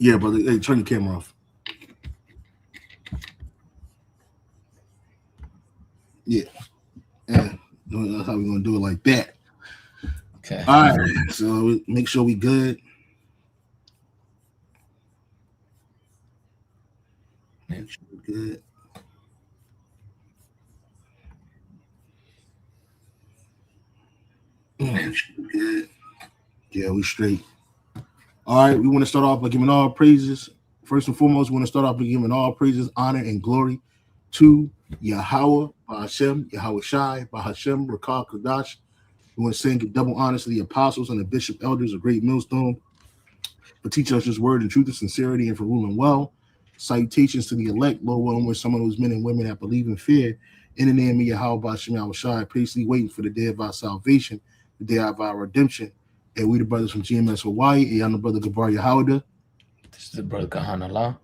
Yeah, brother. Hey, turn your camera off. Yeah. Yeah. That's how we're gonna do it like that. Okay. All right. So make sure we good. Yeah. Make sure we good. Make sure we good. Yeah, we straight. All right. We want to start off by giving all praises. First and foremost, we want to start off by giving all praises, honor, and glory to Yahweh, by Hashem, Yahweh Shai, by Hashem, Rakah Kadash. We want to sing double honors to the apostles and the bishop elders of Great Millstone for teaching us this word in truth and sincerity and for ruling well. Salutations to the elect, Lord, one with some of those men and women that believe in fear. In the name of Yahweh Bashem Yahushai, patiently waiting for the day of our salvation, the day of our redemption. And we the brothers from GMS Hawaii, and I'm the brother Gabar Yahawada. This is the brother Kahan Allah.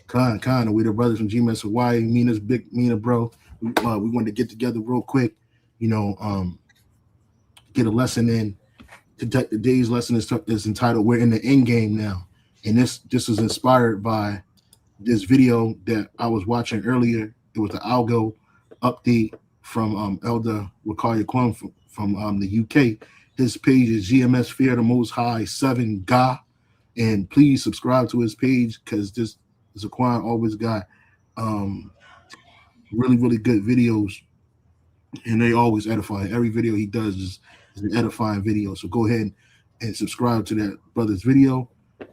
Khan, and we the brothers from GMS Hawaii. Mina's big, Mina, bro. We wanted to get together real quick, you know, get a lesson in. Today's lesson is entitled "We're in the End Game Now," and this is inspired by this video that I was watching earlier. It was the algo update from Elder Wakaya Kwon from the UK. His page is GMS Fear the Most High 7 Ga, and please subscribe to his page because this Zaquan always got um, really really good videos, and they always edify. Every video he does is an edifying video. So go ahead and subscribe to that brother's video.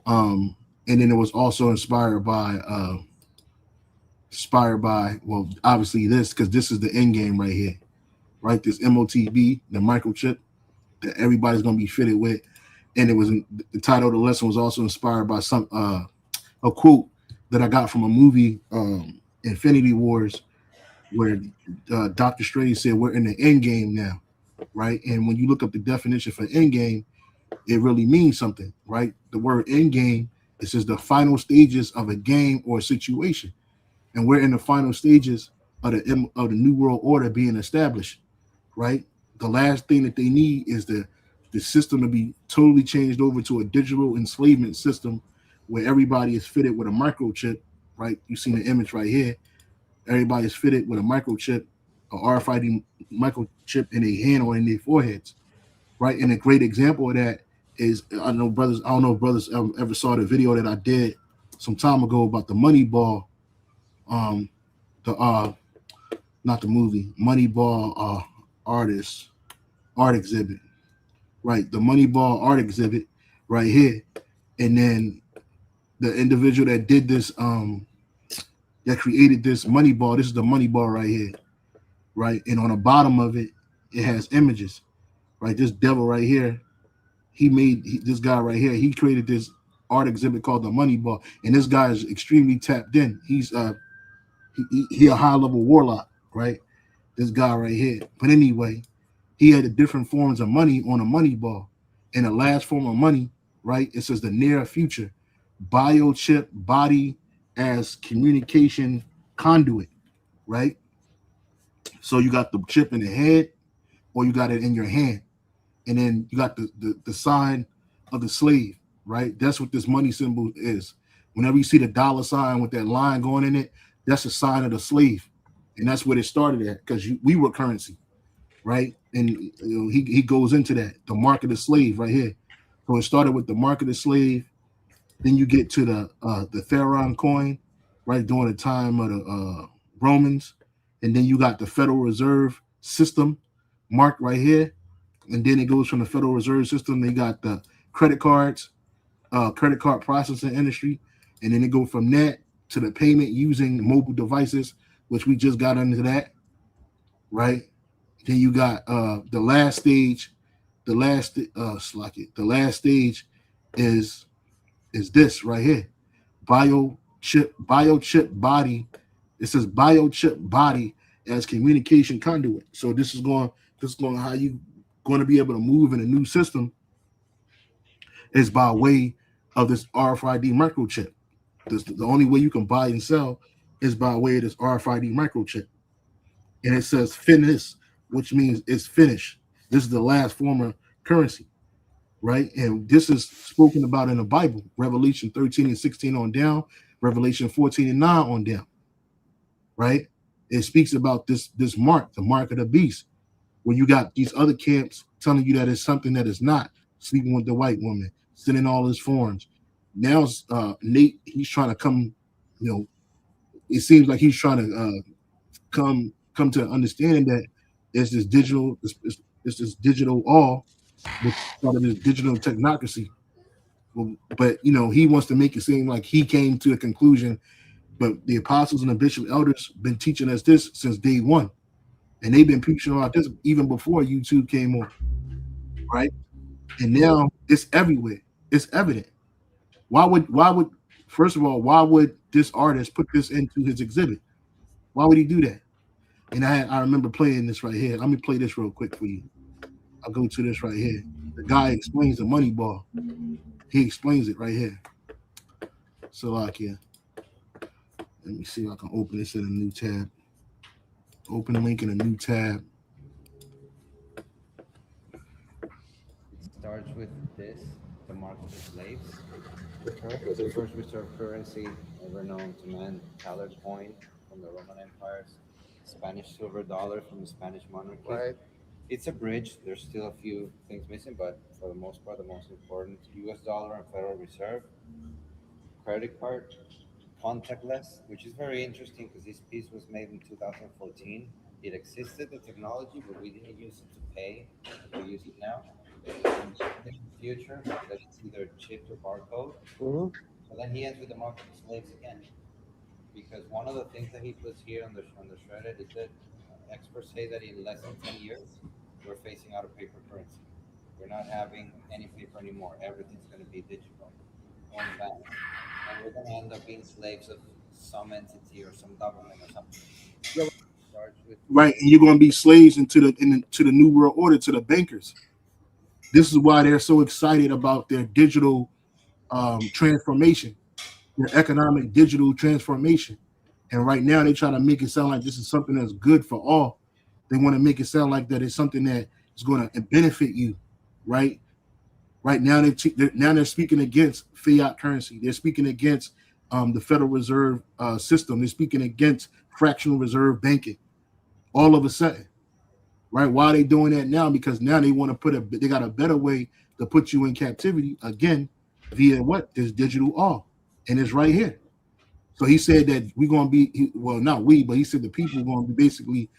And then it was also inspired by well, obviously this because this is the end game right here, right? This MOTB, the microchip that everybody's gonna be fitted with, and it was the title of the lesson was also inspired by some a quote that I got from a movie, Infinity Wars, where Doctor Strange said we're in the end game now, right? And when you look up the definition for end game, it really means something, right? The word end game, it says the final stages of a game or a situation, and we're in the final stages of the new world order being established, right? The last thing that they need is the system to be totally changed over to a digital enslavement system where everybody is fitted with a microchip, right? You see the image right here. Everybody is fitted with a microchip, a RFID microchip in their hand or in their foreheads, right? And a great example of that is I don't know if brothers ever saw the video that I did some time ago about the Moneyball, um, the not the movie Moneyball artist art exhibit, right? The Moneyball art exhibit right here, and then the individual that did this, that created this Moneyball. This is the Moneyball right here, right? And on the bottom of it, it has images, right? This devil right here, this guy right here. He created this art exhibit called the Moneyball, and this guy is extremely tapped in. He a high level warlock, right? This guy right here. But anyway, he had the different forms of money on a money ball. And the last form of money, right? It says the near future, biochip body as communication conduit, right? So you got the chip in the head, or you got it in your hand, and then you got the sign of the slave, right? That's what this money symbol is. Whenever you see the dollar sign with that line going in it, that's a sign of the slave, and that's where it started at because we were currency, right? And he goes into that the mark of the slave right here. So it started with the mark of the slave. Then you get to the Theron coin, right during the time of the Romans, and then you got the Federal Reserve System mark right here, and then it goes from the Federal Reserve System. They got the credit cards, credit card processing industry, and then it go from that to the payment using mobile devices, which we just got into that, right? Then you got the last stage. The last stage is this right here, biochip body. It says biochip body as communication conduit. So this is going how you going to be able to move in a new system is by way of this RFID microchip. The only way you can buy and sell is by way of this RFID microchip. And it says finish, which means it's finished. This is the last form of currency, right? And this is spoken about in the Bible, Revelation 13 and 16 on down, Revelation 14 and 9 on down, right? It speaks about this mark, the mark of the beast, where you got these other camps telling you that it's something that is not, sleeping with the white woman, sending all his forms. Now Nate, he's trying to come, you know, it seems like he's trying to come to understanding that it's this digital, it's this digital all, with part of this digital technocracy. Well, but he wants to make it seem like he came to a conclusion. But the apostles and the bishop elders been teaching us this since day one, and they've been preaching about this even before YouTube came on, right? And now it's everywhere. It's evident. Why would first of all, why would this artist put this into his exhibit? Why would he do that? And I remember playing this right here. Let me play this real quick for you. I'll go to this right here. The guy explains the money ball. He explains it right here. So like here, let me see if I can open this in a new tab. Open the link in a new tab. It starts with this, the mark of the slaves. Okay. It was the first reserve currency ever known to man. Tallar coin from the Roman Empires. Spanish silver dollar from the Spanish monarchy. Right. It's a bridge. There's still a few things missing, but for the most part, the most important: U.S. dollar and Federal Reserve. Credit card, contactless, which is very interesting because this piece was made in 2014. It existed, the technology, but we didn't use it to pay like we use it now. And in the future, that it's either chipped or barcode. Mhm. So then he ends with the mark of the slaves again, because one of the things that he puts here on the shredded is that experts say that in less than 10 years, we're phasing out of paper currency. We're not having any paper anymore. Everything's going to be digital or in banks, and we're going to end up being slaves of some entity or some government or something. Starts with Right, and you're going to be slaves into the new world order, to the bankers. This is why they're so excited about their digital transformation, their economic digital transformation. And right now they try to make it sound like this is something that's good for all. They want to make it sound like that it's something that is going to benefit you, right? Right now they're speaking against fiat currency. They're speaking against the Federal Reserve system. They're speaking against fractional reserve banking. All of a sudden, right? Why are they doing that now? Because now they want to they got a better way to put you in captivity again via what? This digital all, and it's right here. So he said that we're going to be, well, not we, but he said the people are going to be basically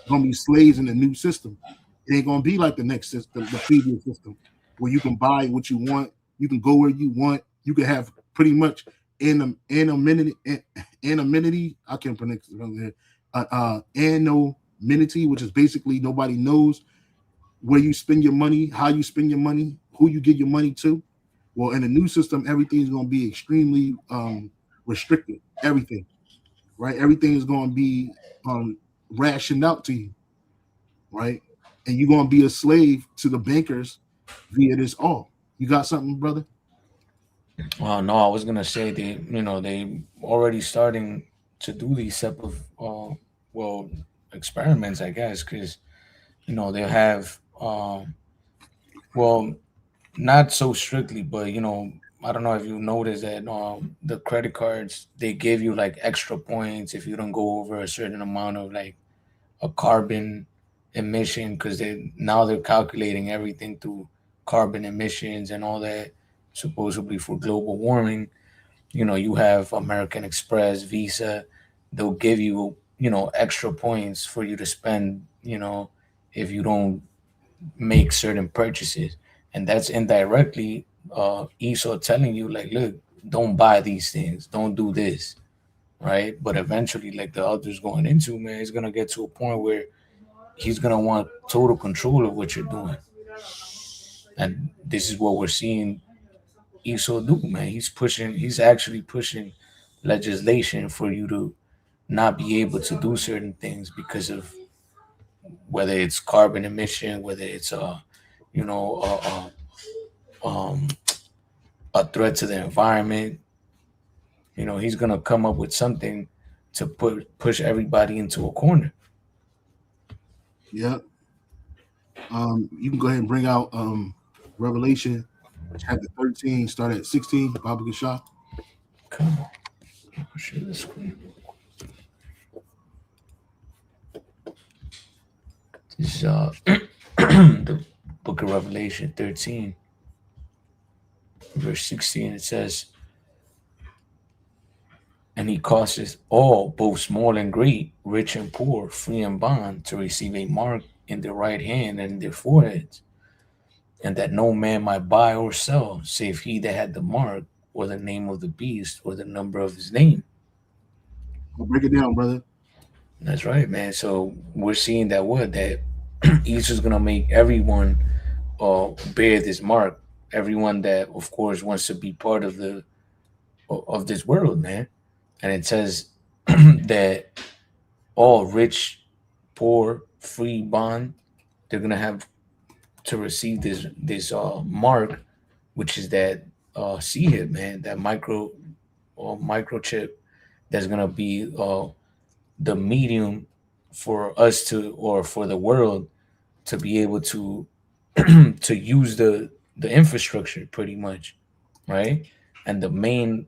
going to be slaves in the new system. It ain't going to be like the next system, the previous system, where you can buy what you want, you can go where you want, you can have pretty much anonymity. Anonymity. I can't pronounce it from there. Anonymity, which is basically nobody knows where you spend your money, how you spend your money, who you give your money to. Well, in the new system, everything's going to be extremely restricted. Everything, right? Everything is going to be rationed out to you, right? And you're going to be a slave to the bankers via this all. You got something, brother? Well, no, I was gonna say they already starting to do these type of well experiments, I guess, because they have well, not so strictly, but I don't know if you noticed that the credit cards, they give you like extra points if you don't go over a certain amount of like a carbon emission, because they're calculating everything through carbon emissions and all that, supposedly for global warming. You have American Express, Visa, they'll give you extra points for you to spend, if you don't make certain purchases. And that's indirectly Esau telling you, like, look, don't buy these things, don't do this, right? But eventually, like the author's going into, man, it's gonna get to a point where he's gonna want total control of what you're doing. And this is what we're seeing Esau do, man. He's actually pushing legislation for you to not be able to do certain things because of whether it's carbon emission, whether it's you know, um, a threat to the environment. He's gonna come up with something to push everybody into a corner. Yeah. You can go ahead and bring out Revelation chapter 13, start at 16. Baba Shah. Come on. Share the screen. This is the book of Revelation 13, verse 16. It says, and he causes all, both small and great, rich and poor, free and bond, to receive a mark in their right hand and in their foreheads, and that no man might buy or sell, save he that had the mark, or the name of the beast, or the number of his name. I'll break it down, brother. That's right, man. So we're seeing that what that Easter's gonna make everyone bear this mark. Everyone that, of course, wants to be part of the of this world, man. And it says that all rich, poor, free, bond, they're gonna have to receive this mark, which is that C-hip, man, that microchip that's gonna be the medium for us to, or for the world to be able to to use the infrastructure pretty much, right? And the main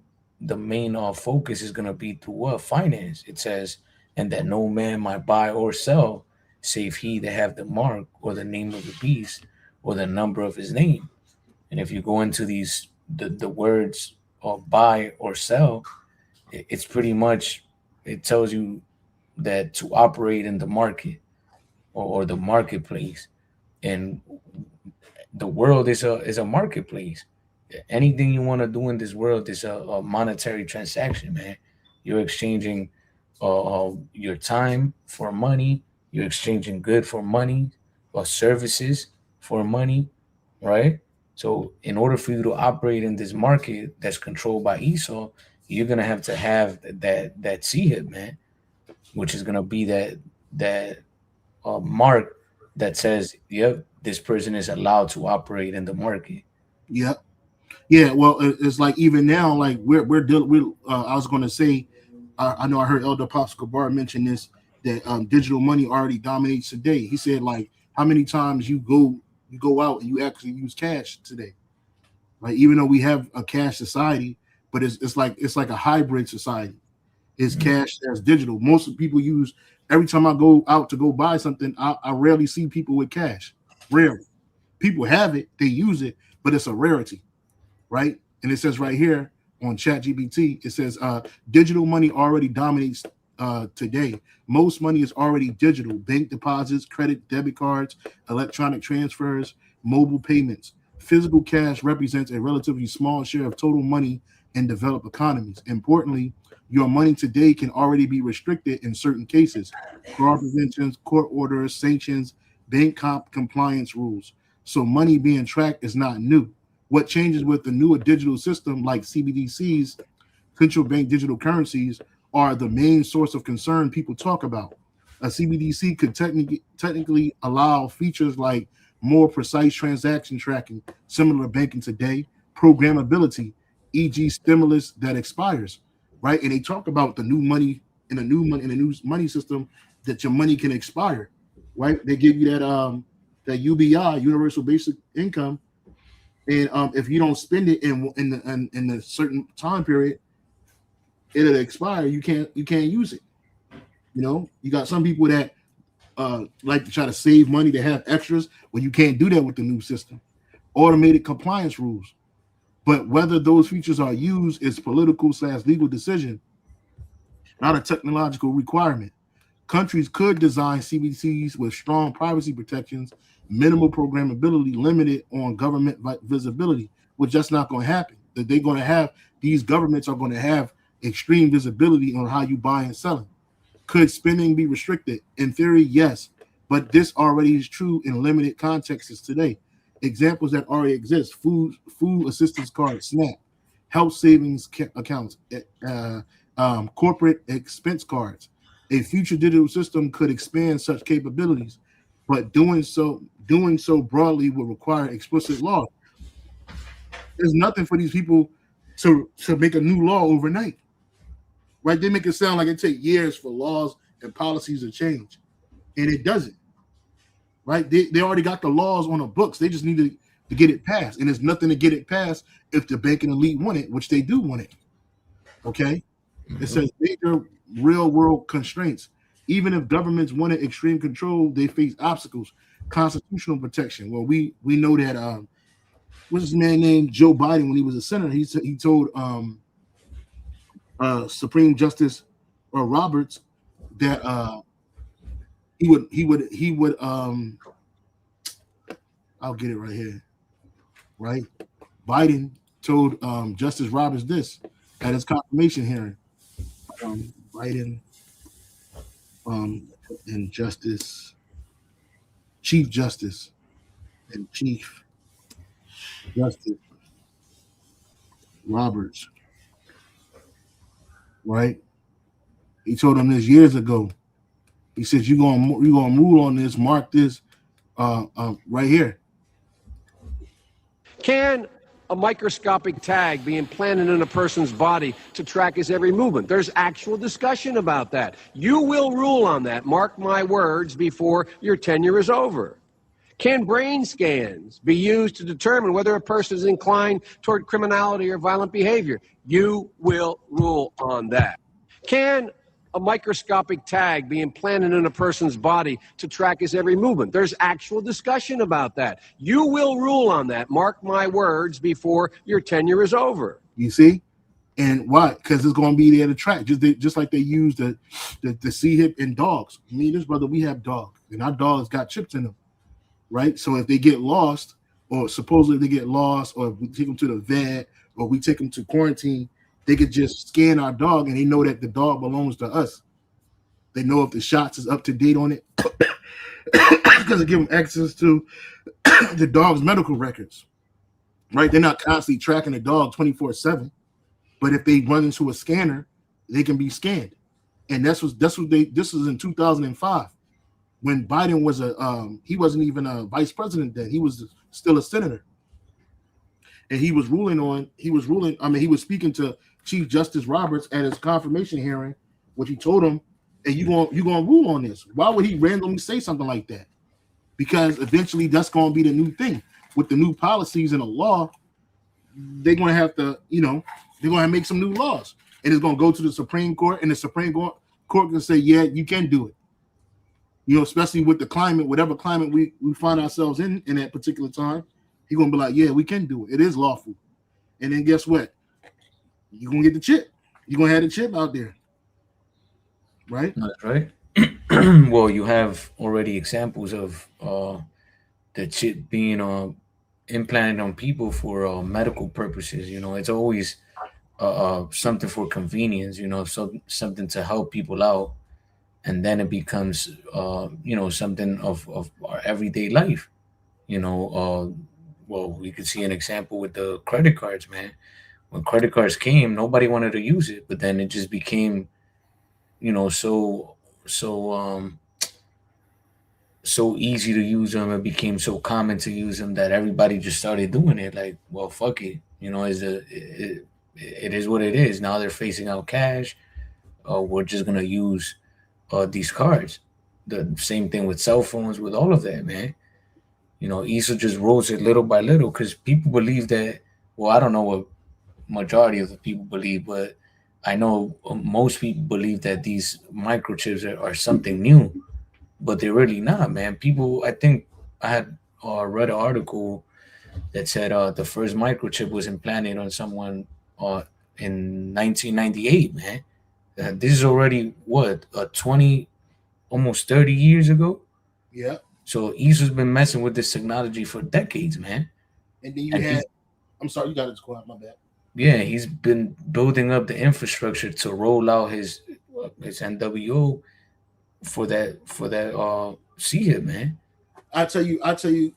focus is going to be through what? Finance. It says, and that no man might buy or sell save he that have the mark, or the name of the beast, or the number of his name. And if you go into these the words buy or sell, it's pretty much, it tells you that to operate in the market, or the marketplace. And the world is a marketplace. Anything you want to do in this world is a monetary transaction, man. You're exchanging your time for money. You're exchanging good for money, or services for money, right? So in order for you to operate in this market that's controlled by Esau, you're gonna have to have that C-hip, man, which is gonna be that mark that says, yep, this person is allowed to operate in the market. Yeah. Yeah, well, it's like even now, like we're dealing. I was going to say, I know I heard Elder Pops Kabar mention this, that digital money already dominates today. He said, like, how many times you go out and you actually use cash today? Like, even though we have a cash society, but it's like a hybrid society. It's Mhm. cash as digital. Most of the people use, every time I go out to go buy something, I rarely see people with cash. Rarely. People have it, they use it, but it's a rarity, right? And it says right here on ChatGPT, it says digital money already dominates today. Most money is already digital: bank deposits, credit, debit cards, electronic transfers, mobile payments. Physical cash represents a relatively small share of total money in developed economies. Importantly, your money today can already be restricted in certain cases: fraud preventions, court orders, sanctions, bank compliance rules. So money being tracked is not new. What changes with the newer digital system like CBDCs, central bank digital currencies, are the main source of concern people talk about. A CBDC could technically allow features like more precise transaction tracking, similar to banking today, programmability, e.g., stimulus that expires, right? And they talk about the new money in the new money system, that your money can expire, right? They give you that UBI, universal basic income, and if you don't spend it in a certain time period, it'll expire. You can't use it. You got some people that like to try to save money to have extras. Well, you can't do that with the new system. Automated compliance rules, but whether those features are used is political/legal decision, not a technological requirement. Countries could design CBDCs with strong privacy protections, minimal programmability, limited on government visibility, which that's not going to happen. That they're going to have, these governments are going to have extreme visibility on how you buy and selling. Could spending be restricted? In theory, yes, but this already is true in limited contexts today. Examples that already exist: food assistance cards, SNAP, health savings accounts, corporate expense cards. A future digital system could expand such capabilities, but doing so broadly would require explicit law. There's nothing for these people to make a new law overnight, right? They make it sound like it take years for laws and policies to change, and it doesn't, right? They already got the laws on the books. They just need to to get it passed. And there's nothing to get it passed if the banking elite want it, which they do want it. Okay? It says major real world constraints. Even if governments wanted extreme control, they face obstacles. Constitutional protection. Well, we know that what's his man named Joe Biden when he was a senator, he told Supreme Justice Roberts that he would I'll get it right here. Right? Biden told Justice Roberts this at his confirmation hearing. Biden and Chief Justice Roberts, right? He told him this years ago. He says you're gonna rule on this, mark this right here. Can a microscopic tag be implanted in a person's body to track his every movement? There's actual discussion about that. You will rule on that, mark my words, before your tenure is over. Can brain scans be used to determine whether a person is inclined toward criminality or violent behavior? You will rule on that. Can a microscopic tag be implanted in a person's body to track his every movement? There's actual discussion about that. You will rule on that, mark my words, before your tenure is over. You see? And why? Because it's going to be there to track, just like they use the C-hip in dogs. Me and this brother, we have dogs, and our dogs got chips in them, right? So if they get lost, or supposedly they get lost, or we take them to the vet, or we take them to quarantine, they could just scan our dog, and they know that the dog belongs to us. They know if the shots is up to date on it, because they give them access to the dog's medical records, right? They're not constantly tracking the dog 24/7. But if they run into a scanner, they can be scanned. And this was in 2005 when Biden was he wasn't even a vice president then. He was still a senator. And he was speaking to Chief Justice Roberts at his confirmation hearing, which he told him, "Hey, you gonna rule on this." Why would he randomly say something like that? Because eventually that's gonna be the new thing. With the new policies and the law, they're gonna have to, they're gonna make some new laws, and it's gonna go to the Supreme Court, and the Supreme Court can say, yeah, you can do it. Especially with the climate, whatever climate we find ourselves in that particular time, he's gonna be like, yeah, we can do it. It is lawful. And then guess what? You're gonna get the chip. You're gonna have the chip out there. Right? That's right. Well, you have already examples of the chip being implanted on people for medical purposes. It's always something for convenience, so something to help people out, and then it becomes something of our everyday life. Well, we could see an example with the credit cards, man. When credit cards came, nobody wanted to use it, but then it just became so easy to use them. It became so common to use them that everybody just started doing it. Like, well, fuck it, it is what it is. Now they're phasing out cash. We're just gonna use these cards. The same thing with cell phones, with all of that, man. Issa just rolls it little by little because people believe that. Well, I don't know what majority of the people believe, but I know most people believe that these microchips are something new, but they're really not, man. I think I had read an article that said the first microchip was implanted on someone in 1998, man. This is already what 20, almost 30 years ago. Yeah. So Issa's been messing with this technology for decades, man. And then I'm sorry, you got it quiet, my bad. Yeah, he's been building up the infrastructure to roll out his NWO for that C-hit, man. I tell you,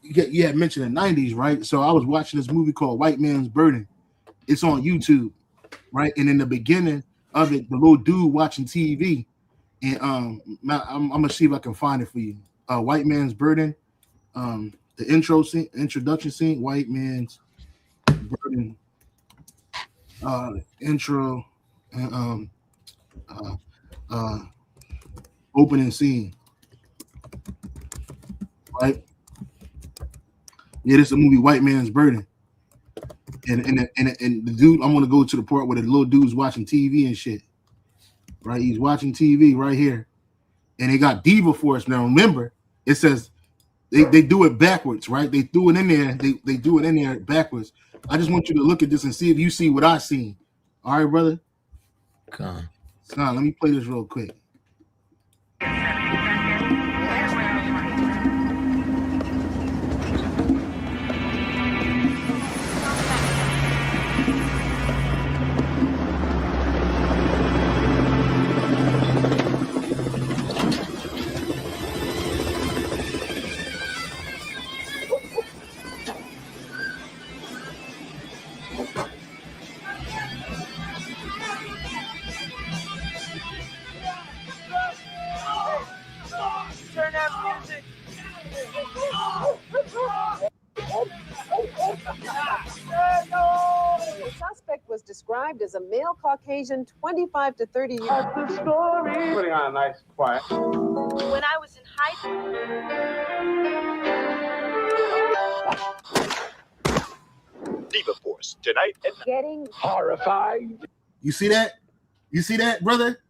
you had mentioned the 90s, right? So I was watching this movie called White Man's Burden. It's on YouTube, right? And in the beginning of it, the little dude watching TV, and I'm gonna see if I can find it for you. White Man's Burden, the introduction scene, White Man's Burden, intro, and opening scene, right? Yeah, this is a movie, White Man's Burden. And the dude, I'm gonna go to the part where the little dude's watching TV and shit. Right, he's watching TV right here, and they got Diva Force. Now remember, it says they do it backwards, right? They threw it in there. They do it in there backwards. I just want you to look at this and see if you see what I seen. All right, brother. Okay. Let me play this real quick. Turn that music. The suspect was described as a male Caucasian, 25 to 30 years. The story. Putting on a nice quiet. When I was in high school. Diva Force tonight at Getting Horrified. You see that? You see that, brother?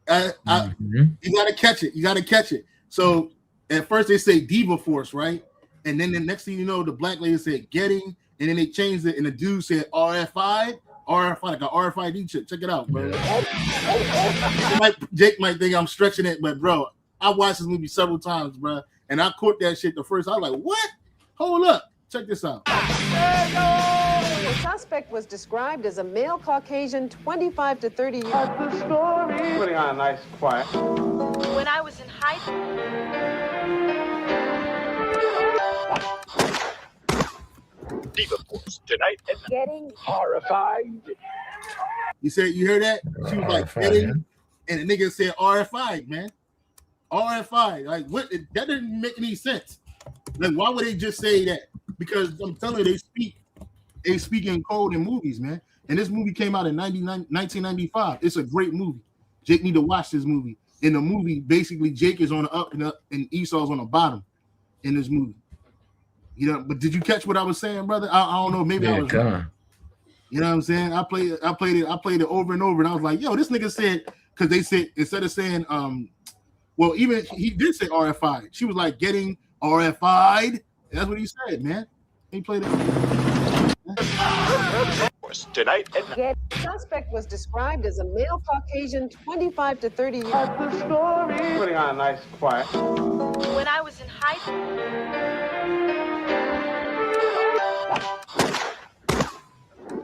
You gotta catch it. You gotta catch it. So at first they say Diva Force, right? And then the next thing you know, the black lady said getting, and then they changed it, and the dude said RFI, like a RFID chip. Check it out, bro. Jake might think I'm stretching it, but bro, I watched this movie several times, bro, and I caught that shit the first. I was like, what? Hold up, check this out. The suspect was described as a male Caucasian, 25 to 30 years. The story. Putting on a nice quiet. When I was in high school. Diva Force tonight at Getting Horrified. You said you heard that? She was like getting, and the nigga said RFI, man. RFI, like what? That didn't make any sense. Like, why would they just say that? Because I'm telling you, they speak in code in movies, man. And this movie came out in 1995. It's a great movie. Jake need to watch this movie. In the movie, basically, Jake is on the up and Esau's on the bottom in this movie. You know, but did you catch what I was saying, brother? I don't know. Maybe I was wrong. You know what I'm saying? I played it over and over, and I was like, yo, this nigga said, because they said instead of saying well, even he did say RFI. She was like getting RFI'd. That's what he said, man. He played it. Force tonight at The suspect was described as a male Caucasian, 25 to 30 years. The story. Putting on a nice quiet. When I was in high school.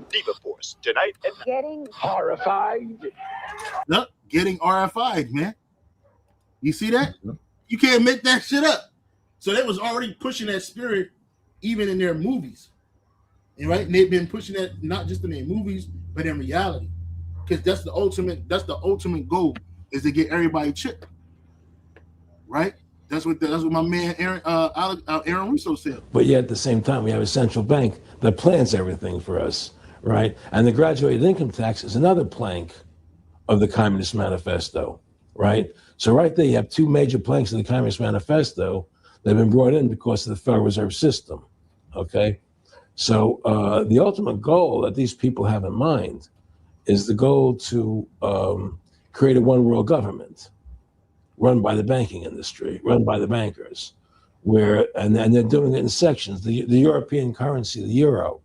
Diva Force tonight at Getting Horrified. Look, getting RFI'd, man. You see that? You can't make that shit up. So they was already pushing that spirit even in their movies. And right? And they've been pushing that not just in their movies, but in reality. Because that's the ultimate goal, is to get everybody chipped. Right? That's what my man Aaron Russo said. But yet at the same time, we have a central bank that plans everything for us, right? And the graduated income tax is another plank of the Communist Manifesto, right? So right there, you have two major planks of the Communist Manifesto that have been brought in because of the Federal Reserve System, okay? So the ultimate goal that these people have in mind is the goal to create a one world government run by the banking industry, run by the bankers, and they're doing it in sections. The European currency, the euro,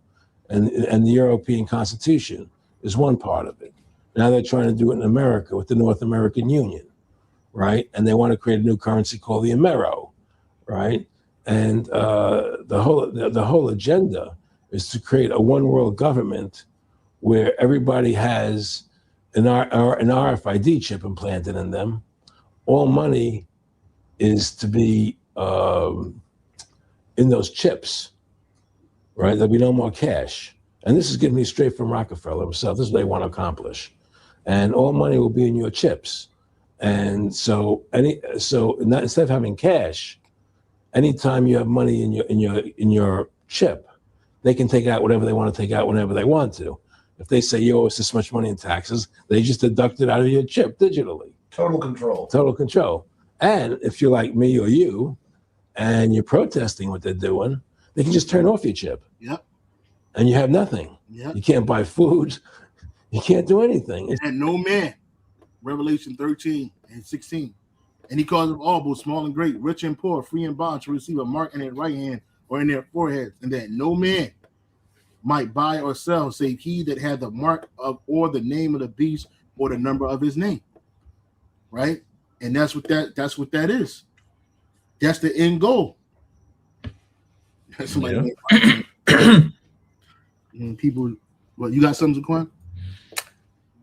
and the European Constitution is one part of it. Now they're trying to do it in America with the North American Union, right? And they want to create a new currency called the Amero, right? And the whole agenda is to create a one world government where everybody has an RFID chip implanted in them. All money is to be in those chips, right? There'll be no more cash. And this is getting me straight from Rockefeller himself. This is what they want to accomplish. And all money will be in your chips. And so instead of having cash, anytime you have money in your chip, they can take out whatever they want to take out whenever they want to. If they say you owe us this much money in taxes, they just deduct it out of your chip digitally. Total control. Total control. And if you're like me or you, and you're protesting what they're doing, They can just turn off your chip. Yep. And you have nothing. Yep. You can't buy food. You can't do anything. And no man, Revelation 13 and 16. And he calls them all, both small and great, rich and poor, free and bond, to receive a mark in their right hand or in their foreheads, and that no man might buy or sell, save he that had the mark of or the name of the beast or the number of his name. Right? And that's what that is. That's the end goal. Somebody people, what, you got something, Quan?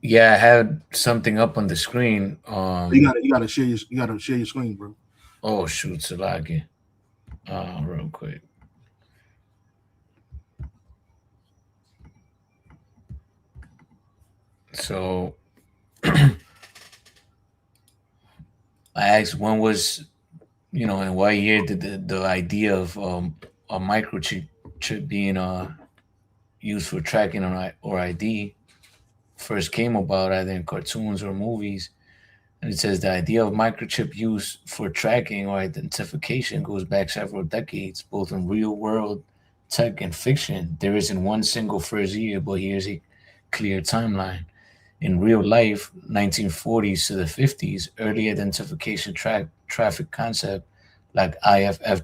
Yeah, I had something up on the screen. You gotta share your screen, bro. Oh shoot, Salaki. Real quick. So I asked when was, in what year did the idea of a microchip being used for tracking or ID first came about, either in cartoons or movies. And it says the idea of microchip use for tracking or identification goes back several decades, both in real world tech and fiction. There isn't one single first year, but here's a clear timeline. In real life, 1940s to the 50s, early identification traffic concept like IFF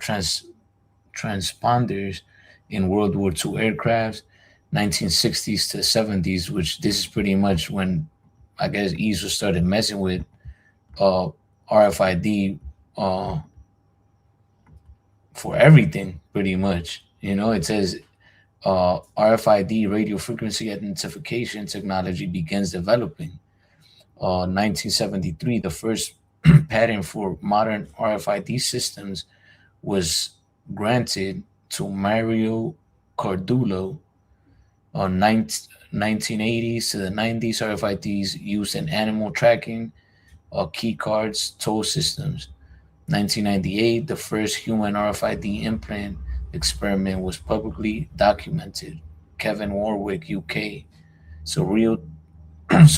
transponders in World War II aircrafts, 1960s to 70s, which this is pretty much when I guess ESO started messing with RFID for everything, pretty much. It says RFID, radio frequency identification technology, begins developing. 1973, the first patent for modern RFID systems was granted to Mario Cardullo. 1980s to the 90s, RFIDs used in animal tracking, key cards, toll systems. 1998, the first human RFID implant experiment was publicly documented. Kevin Warwick, UK. So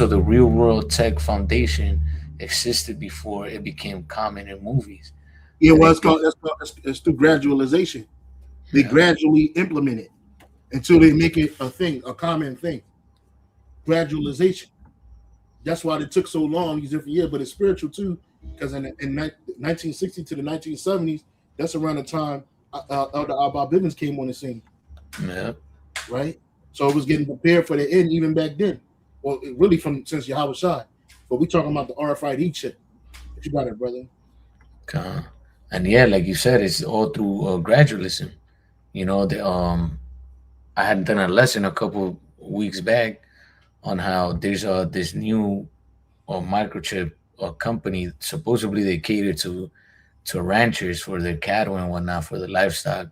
the real world tech foundation existed before it became common in movies. Yeah, well, it's through gradualization. They gradually implement it until they make it a thing, a common thing. Gradualization. That's why it took so long these different years, but it's spiritual too, because in 1960 to the 1970s, that's around the time Elder Abba Bivens came on the scene. Yeah. Right? So it was getting prepared for the end even back then. Well, really since Yahweh Shai. But we talking about the RFID chip. What you got it, brother? And yeah, like you said, it's all through gradualism. I had done a lesson a couple weeks back on how there's this new microchip company. Supposedly they cater to ranchers for their cattle and whatnot, for the livestock,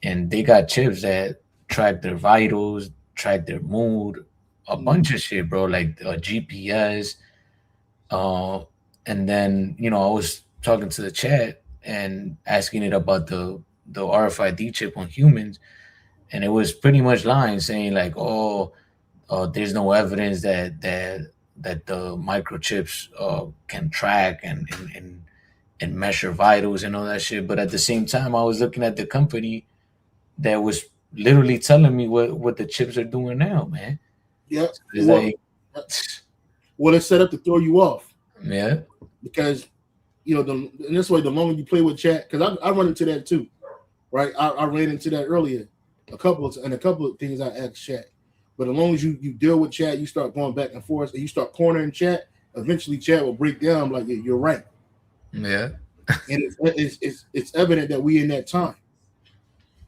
and they got chips that track their vitals, track their mood, a bunch of shit, bro, like GPS. And then I was talking to the chat and asking it about the RFID chip on humans, and it was pretty much lying, saying like, there's no evidence that the microchips can track and measure vitals and all that shit. But at the same time, I was looking at the company that was literally telling me what the chips are doing now, man. Yeah. So it's it's set up to throw you off. Yeah. Because in this way, the longer you play with chat, because I run into that too, right? I ran into that earlier. A couple of things I asked chat. But as long as you deal with chat, you start going back and forth, and you start cornering chat. Eventually, chat will break down. Like, yeah, you're right. Yeah. And it's evident that we in that time,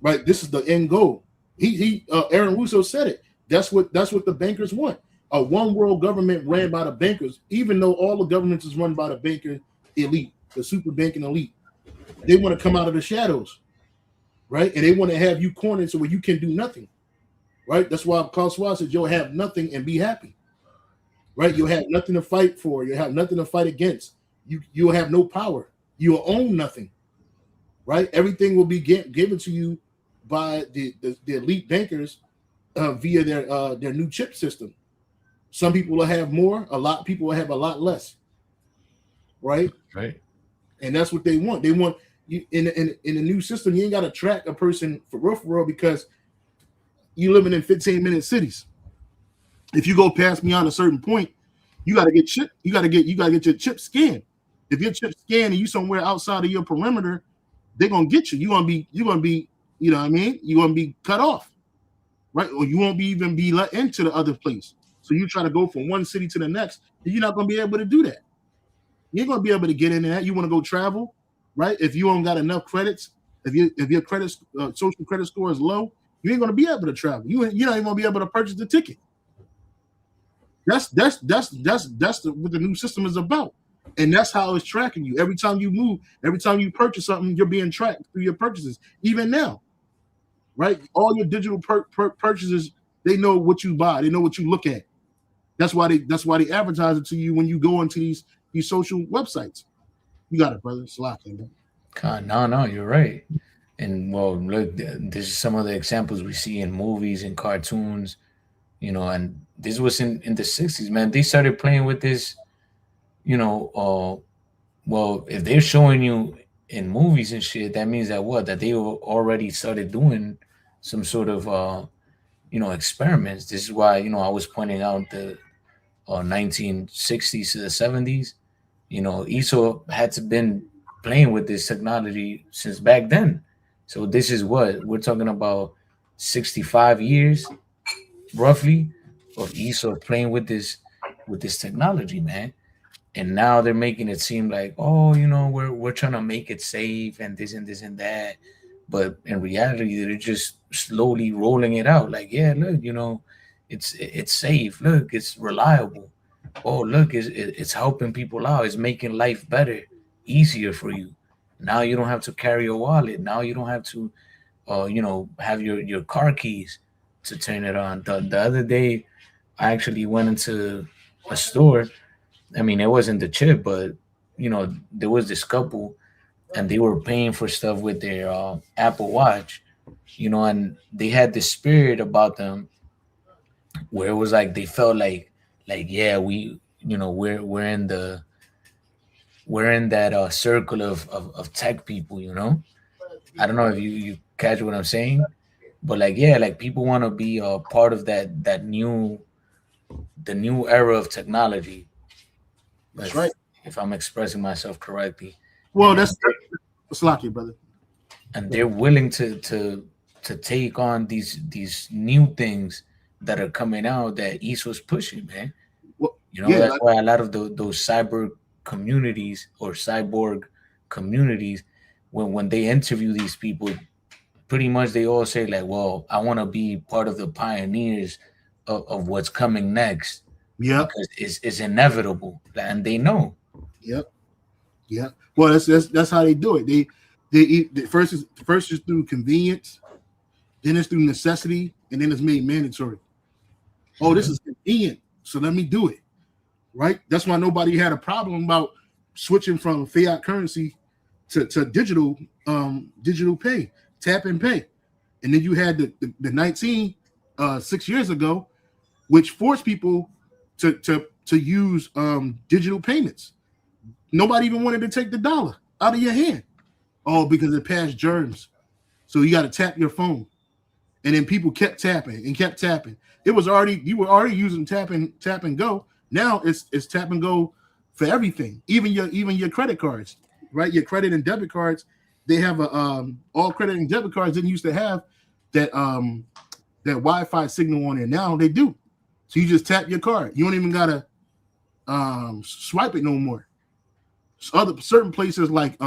right? This is the end goal. Aaron Russo said it. That's what the bankers want. A one world government ran by the bankers, even though all the governments is run by the banker elite, the super banking elite. They want to come out of the shadows, right? And they want to have you cornered so where you can do nothing. Right, that's why Carl Schwab says you'll have nothing and be happy. Right, you'll have nothing to fight for. You'll have nothing to fight against. You'll have no power. You'll own nothing. Right, everything will be given to you by the elite bankers via their new chip system. Some people will have more. A lot of people will have a lot less. Right, right, and that's what they want. You in the new system, you ain't got to track a person for real because you living in 15-minute cities. If you go past beyond a certain point, you got to get chip. You got to get your chip scanned. If your chip scanned and you somewhere outside of your perimeter, they're gonna get you. You're gonna be, you know what I mean? You're gonna be cut off, right? Or you won't even be let into the other place. So you try to go from one city to the next, you're not gonna be able to do that. You ain't gonna be able to get in there. You want to go travel, right? If you don't got enough credits, if your credit social credit score is low, you ain't gonna be able to travel. You're not even gonna be able to purchase the ticket. That's what the new system is about, and that's how it's tracking you. Every time you move, every time you purchase something, you're being tracked through your purchases. Even now, right? All your digital purchases, they know what you buy. They know what you look at. That's why they advertise it to you when you go into these social websites. You got it, brother. It's locking, man. No, you're right. And well, look, this is some of the examples we see in movies and cartoons, and this was in the 60s, man. They started playing with this, well, if they're showing you in movies and shit, that means that they already started doing some sort of, experiments. This is why, I was pointing out the 1960s to the 70s. ESO had to been playing with this technology since back then. So this is what we're talking about, 65 years roughly of ESO playing with this technology, man. And now they're making it seem like, oh, we're trying to make it safe and this and this and that. But in reality, they're just slowly rolling it out. Like, yeah, look, it's safe. Look, it's reliable. Oh, look, it's helping people out. It's making life better, easier for you. Now you don't have to carry a wallet. Now you don't have to, have your car keys to turn it on. The other day, I actually went into a store. I mean, it wasn't the chip, but there was this couple, and they were paying for stuff with their Apple Watch, and they had this spirit about them where it was like they felt like yeah, we're in that circle of tech people. I don't know if you catch what I'm saying, but like, yeah, like people want to be a part of the new era of technology. That's right. If I'm expressing myself correctly. Well, And that's lucky, brother. and they're willing to take on these new things that are coming out that East was pushing, man. Well, That's why a lot of those cyber communities or cyborg communities, when they interview these people, pretty much they all say like, well, I want to be part of the pioneers of what's coming next. Yeah, because it's inevitable, and they know. Yep. Yeah. Well, that's how they do it. They first is through convenience, then it's through necessity, and then it's made mandatory. Oh, this is convenient, so let me do it. Right. That's why nobody had a problem about switching from fiat currency to digital pay, tap and pay, and then you had the 6 years ago, which forced people to use digital payments. Nobody even wanted to take the dollar out of your hand. Oh, because it passed germs. So you got to tap your phone. And then people kept tapping and kept tapping. You were already using tap and go. Now it's tap and go for everything, even your credit cards, right? Your credit and debit cards, they have all credit and debit cards didn't used to have that Wi-Fi signal on there. Now they do. So you just tap your card. You don't even gotta swipe it no more. Certain places like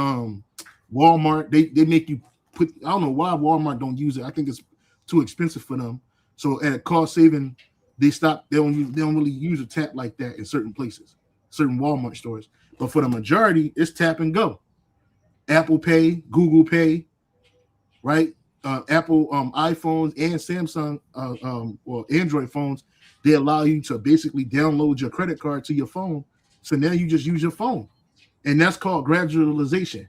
Walmart, they make you put. I don't know why Walmart don't use it. I think it's too expensive for them. So at a cost saving, they stop. They don't really use a tap like that in certain places, certain Walmart stores. But for the majority, it's tap and go. Apple Pay, Google Pay, right? Apple iPhones and Samsung or Android phones, they allow you to basically download your credit card to your phone. So now you just use your phone. And that's called gradualization.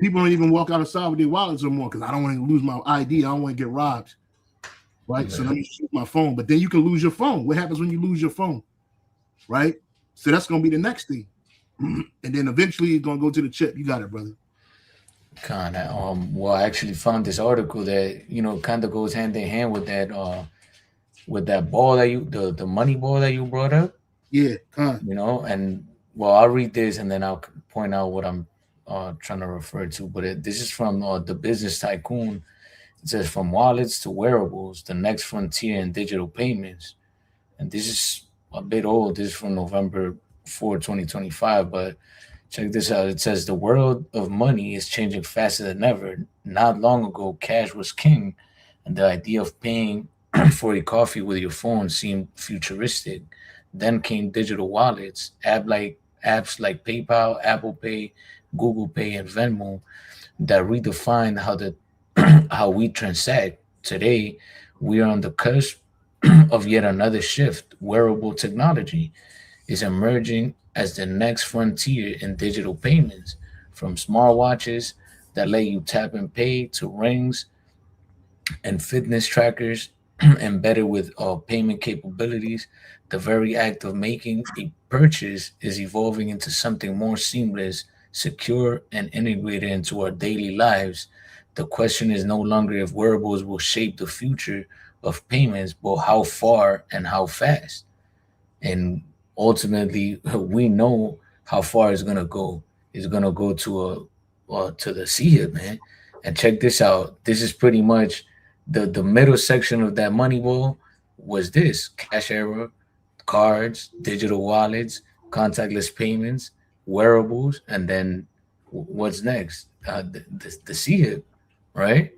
People don't even walk outside with their wallets anymore because I don't want to lose my ID. I don't want to get robbed. Right? So let me just use my phone. But then you can lose your phone. What happens when you lose your phone? Right? So that's going to be the next thing. And then eventually it's going to go to the chip. You got it, brother. Kind of. Well, I actually found this article that kind of goes hand in hand with that ball that the money ball that you brought up. Yeah, con. And well, I'll read this and then I'll point out what I'm trying to refer to. But this is from the Business Tycoon. It says from wallets to wearables, the next frontier in digital payments. And this is a bit old. This is from November 4, 2025. But check this out. It says the world of money is changing faster than ever. Not long ago, cash was king, and the idea of paying for a coffee with your phone seemed futuristic. Then came digital wallets, apps like PayPal, Apple Pay, Google Pay, and Venmo that redefined how we transact. Today, we are on the cusp of yet another shift. Wearable technology is emerging as the next frontier in digital payments, from smartwatches that let you tap and pay to rings and fitness trackers embedded with payment capabilities. The very act of making a purchase is evolving into something more seamless, secure, and integrated into our daily lives. The question is no longer if wearables will shape the future of payments, but how far and how fast. And ultimately, we know how far it's gonna go. It's gonna go to the sea hip, man. And check this out. This is pretty much the middle section of that money ball was this cash era, cards, digital wallets, contactless payments, wearables, and then what's next? The sea hip, right?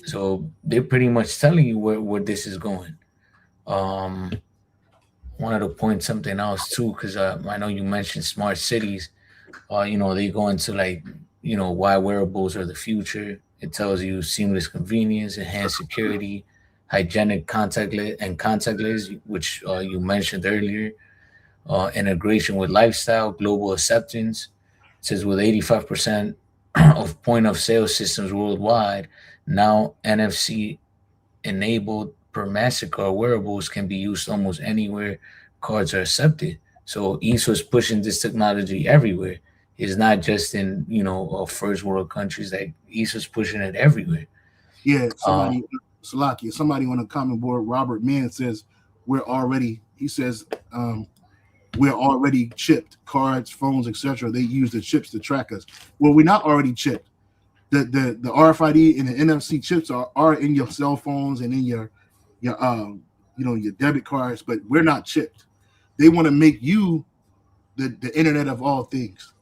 So they're pretty much telling you where this is going. Um, Wanted to point something else too, because I know you mentioned smart cities. They go into like, why wearables are the future. It tells you seamless convenience, enhanced security, hygienic contactless, which you mentioned earlier, integration with lifestyle, global acceptance. It says with 85% of point of sale systems worldwide, now NFC enabled per MasterCard wearables can be used almost anywhere cards are accepted. So East was pushing this technology everywhere. It's not just in first world countries. Like East was pushing it everywhere. Yeah, Uh, somebody on the comment board, Robert Mann says he says we're already chipped. Cards, phones, etc. They use the chips to track us. Well, we're not already chipped. The RFID and the NFC chips are in your cell phones and in your your debit cards, but we're not chipped. They want to make you the internet of all things,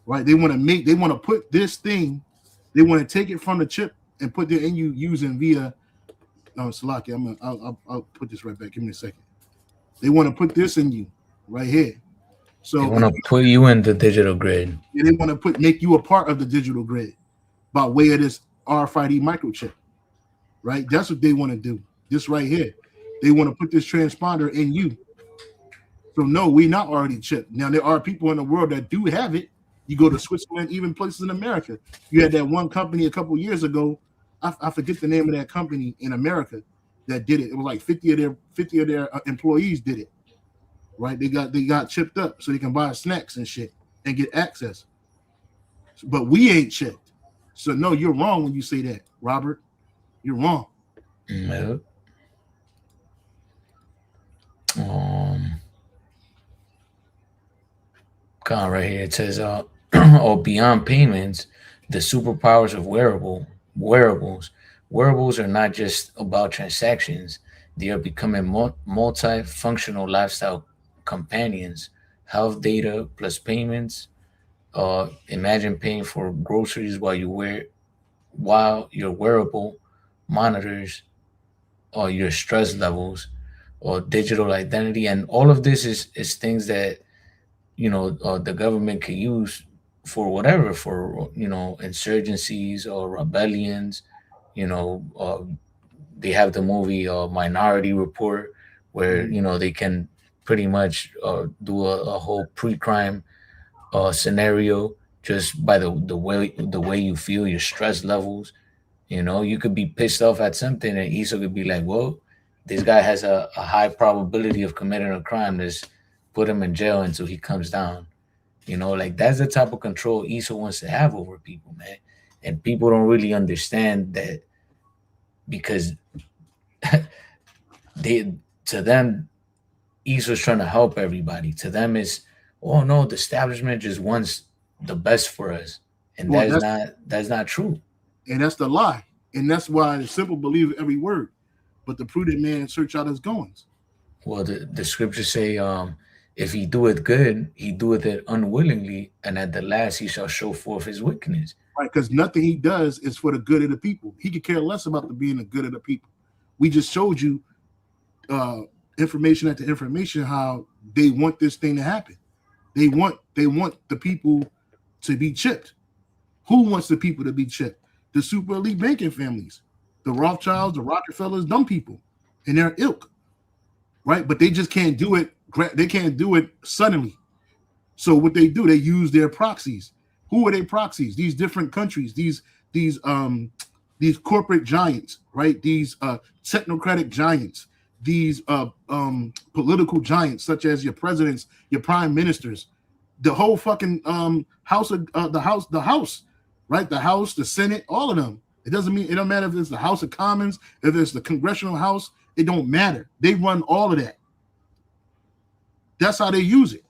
right? They want to put this thing, they want to take it from the chip and put it in you using via Salaki. I'll put this right back. Give me a second. They want to put this in you right here. they So want to put you in the digital grid. they want to make you a part of the digital grid by way of this RFID microchip, right? That's what they want to do. This right here. They want to put this transponder in you. So no, we're not already chipped. Now there are people in the world that do have it. You go to Switzerland, even places in America. You had that one company a couple years ago. I forget the name of that company in America that did it. It was like 50 of their employees did it. Right? They got chipped up so they can buy snacks and shit and get access. But we ain't chipped. So no, you're wrong when you say that, Robert. You're wrong. No. Um, right here it says, "Oh, beyond payments, the superpowers of wearables. Wearables are not just about transactions; they are becoming multifunctional lifestyle companions. Health data plus payments. Imagine paying for groceries while your wearable monitors or your stress levels or digital identity, and all of this is things that the government could use for whatever, for insurgencies or rebellions. They have the movie Minority Report, where they can pretty much do a whole pre-crime scenario just by the way you feel, your stress levels. You could be pissed off at something, and Issa could be like, well, this guy has a high probability of committing a crime. Let's put him in jail until he comes down. You know, like that's the type of control Esau wants to have over people, man. And people don't really understand that because they to them Esau's trying to help everybody. To them is, oh no, the establishment just wants the best for us. And Well, that's not true. that's the lie. And that's why the simple believe every word. But the prudent man search out his goings. Well, the scriptures say, if he doeth good, he doeth it unwillingly, and at the last he shall show forth his wickedness. Right, because nothing he does is for the good of the people. He could care less about the being the good of the people. We just showed you information after information how they want this thing to happen. They want the people to be chipped. Who wants the people to be chipped? The super elite banking families, the Rothschilds, the Rockefellers, dumb people, and their ilk, right? But they just can't do it. They can't do it suddenly. So what they do, they use their proxies. Who are their proxies? These different countries, these corporate giants, right? These technocratic giants, these political giants, such as your presidents, your prime ministers, the whole fucking house of the house, right? The House, the Senate, all of them. It don't matter if it's the House of Commons, if it's the Congressional House, it don't matter. They run all of that. That's how they use it.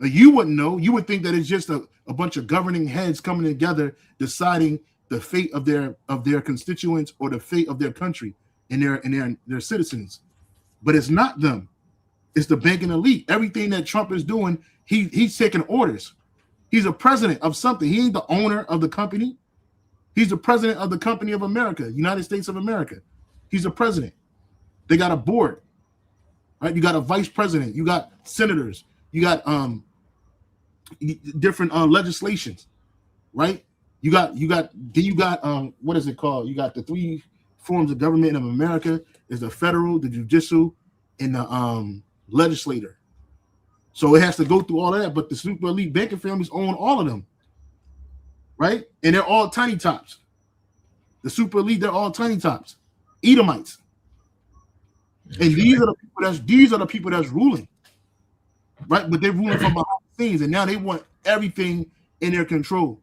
You wouldn't know. You would think that it's just a bunch of governing heads coming together, deciding the fate of their constituents or the fate of their country and their citizens. But it's not them. It's the banking elite. Everything that Trump is doing, he's taking orders. He's a president of something. He ain't the owner of the company. He's the president of the company of America, United States of America. He's a president. They got a board, right? You got a vice president. You got senators. You got different legislations, right? You got what is it called? You got the three forms of government of America: is the federal, the judicial, and the legislator. So it has to go through all of that. But the super elite banking families own all of them, right? And they're all tiny tops. The super elite, they're all tiny tops, Edomites. And these are the people that's ruling, right? But they're ruling from behind the scenes, and now they want everything in their control,